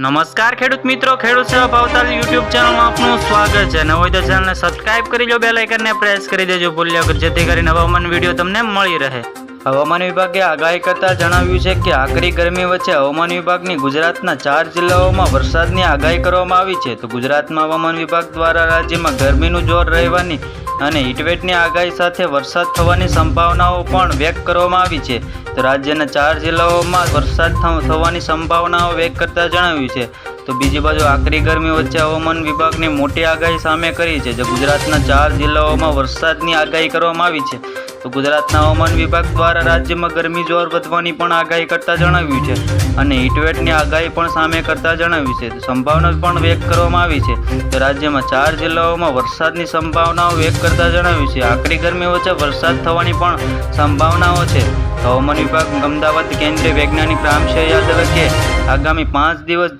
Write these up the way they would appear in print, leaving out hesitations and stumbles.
નમસ્કાર ખેડૂત મિત્રો, ખેડૂત સેવા ભાવતાલ યુટ્યુબ ચેનલમાં આપનું સ્વાગત છે। ન હોય તો ચેનલને સબસ્ક્રાઇબ કરી લો, બેલ આઇકનને પ્રેસ કરી દેજો ભૂલ્યા વગર, જેથી કરીને હવામાન વિડીયો તમને મળી રહે। હવામાન વિભાગે આગાહી કરતા જણાવ્યું છે કે આકરી ગરમી વચ્ચે હવામાન વિભાગની ગુજરાતના 4 જિલ્લાઓમાં વરસાદની આગાહી કરવામાં આવી છે। તો ગુજરાતમાં હવામાન વિભાગ દ્વારા રાજ્યમાં ગરમીનું જોર રહેવાની અને હીટવેવની આગાહી સાથે વરસાદ થવાની સંભાવનાઓ પણ વ્યક્ત કરવામાં આવી છે। તો રાજ્યના 4 જિલ્લાઓમાં વરસાદ થવાની સંભાવનાઓ વ્યક્ત કરતા જણાવ્યું છે। તો બીજી બાજુ આકરી ગરમી વચ્ચે હવામાન વિભાગની મોટી આગાહી સામે કરી છે, જે ગુજરાતના 4 જિલ્લાઓમાં વરસાદની આગાહી કરવામાં આવી છે। તો ગુજરાતના હવામાન વિભાગ દ્વારા રાજ્યમાં ગરમી જોર વધવાની પણ આગાહી કરતા જણાવ્યું છે અને હીટવેવની આગાહી પણ સામે કરતા જણાવ્યું છે। સંભાવના પણ વ્યક્ત કરવામાં આવી છે। તો રાજ્યમાં 4 જિલ્લાઓમાં વરસાદની સંભાવનાઓ વ્યક્ત કરતા જણાવ્યું છે। આકરી ગરમી વચ્ચે વરસાદ થવાની પણ સંભાવનાઓ છે। હવામાન વિભાગ અમદાવાદ કેન્દ્રીય વૈજ્ઞાનિક રામશેહ યાદવે કે આગામી 5 દિવસ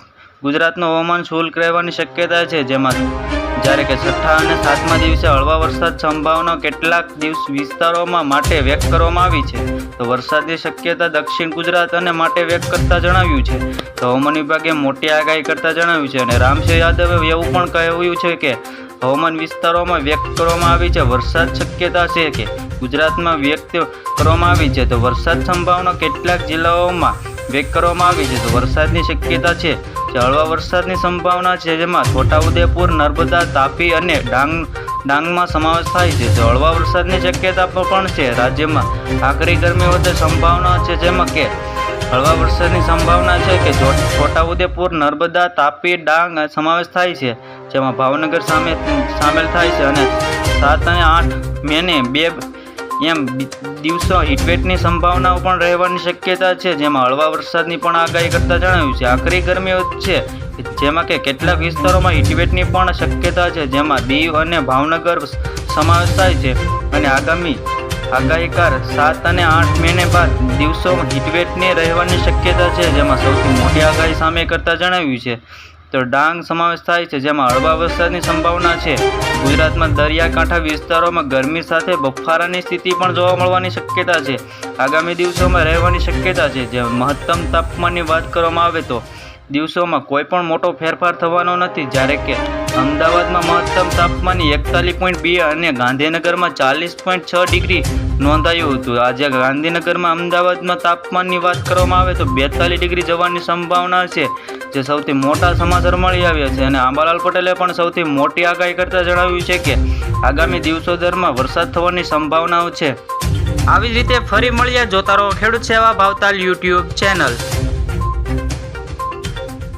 ગુજરાતનું હવામાન શુષ્ક રહેવાની શક્યતા છે, જેમાં જ્યારે કે 6ઠા અને 7મા દિવસે હળવા વરસાદ સંભાવના કેટલાક વિસ્તારોમાં માટે વ્યક્ત કરવામાં આવી છે। તો વરસાદની શક્યતા દક્ષિણ ગુજરાત અને માટે વ્યક્ત કરતા જણાવ્યું છે। તો હવામાન વિભાગે મોટી આગાહી કરતા જણાવ્યું છે અને રામશેહ યાદવે એવું પણ કહ્યું છે કે હવામાન વિસ્તારોમાં વ્યક્ત કરવામાં આવી છે વરસાદ શક્યતા છે કે ગુજરાતમાં વ્યક્ત કરવામાં આવી છે। તો વરસાદ સંભાવના કેટલાક જિલ્લાઓમાં વ્યક્ત કરવામાં આવી છે। તો વરસાદની શક્યતા છે જે હળવા વરસાદની સંભાવના છે, જેમાં છોટાઉદેપુર, નર્મદા, તાપી અને ડાંગમાં સમાવેશ થાય છે। તો હળવા વરસાદની શક્યતા પણ છે। રાજ્યમાં આકરી ગરમી વચ્ચે સંભાવના છે, જેમાં કે હળવા વરસાદની સંભાવના છે કે છોટાઉદેપુર, નર્મદા, તાપી, ડાંગ સમાવેશ થાય છે, જેમાં ભાવનગર સામેલ થાય છે અને 7 અને 8 મેને 2 દિવસો હીટવેવની સંભાવનાઓ પણ રહેવાની શક્યતા છે, જેમાં હળવા વરસાદની પણ આગાહી કરતા જણાવ્યું છે। આકરી ગરમી છે જેમાં કે કેટલાક વિસ્તારોમાં હીટવેવની પણ શક્યતા છે, જેમાં દીવ અને ભાવનગર સમાવેશ થાય છે અને આગામી આગાહીકાર 7 અને 8 મેને બાદ દિવસોમાં હીટવેવની રહેવાની શક્યતા છે, જેમાં સૌથી મોટી આગાહી સામે કરતા જણાવ્યું છે। તો ડાંગ સમાવેશ થાય છે, જેમાં હળવા વરસાદની સંભાવના છે। ગુજરાતમાં દરિયાકાંઠા વિસ્તારોમાં ગરમી સાથે બફારાની સ્થિતિ પણ જોવા મળવાની શક્યતા છે, આગામી દિવસોમાં રહેવાની શક્યતા છે। જે મહત્તમ તાપમાનની વાત કરવામાં આવે તો દિવસોમાં કોઈ પણ મોટો ફેરફાર થવાનો નથી, જ્યારે કે અમદાવાદમાં મહત્તમ તાપમાન 41.2 અને ગાંધીનગરમાં 40.6 ડિગ્રી નોંધાયું હતું। આજે ગાંધીનગરમાં અમદાવાદમાં તાપમાનની વાત કરવામાં આવે તો 42 ડિગ્રી જવાની સંભાવના છે, જે સૌથી મોટા સમાચાર મળી આવ્યા છે અને આંબાલાલ પટેલે પણ સૌથી મોટી આગાહી કરતા જણાવ્યું છે કે આગામી દિવસો દરમિયાન વરસાદ થવાની સંભાવનાઓ છે। આવી જ રીતે ફરી મળીએ, જોતા રહો ખેડૂત સેવા ભાવતાલ યુટ્યુબ ચેનલ।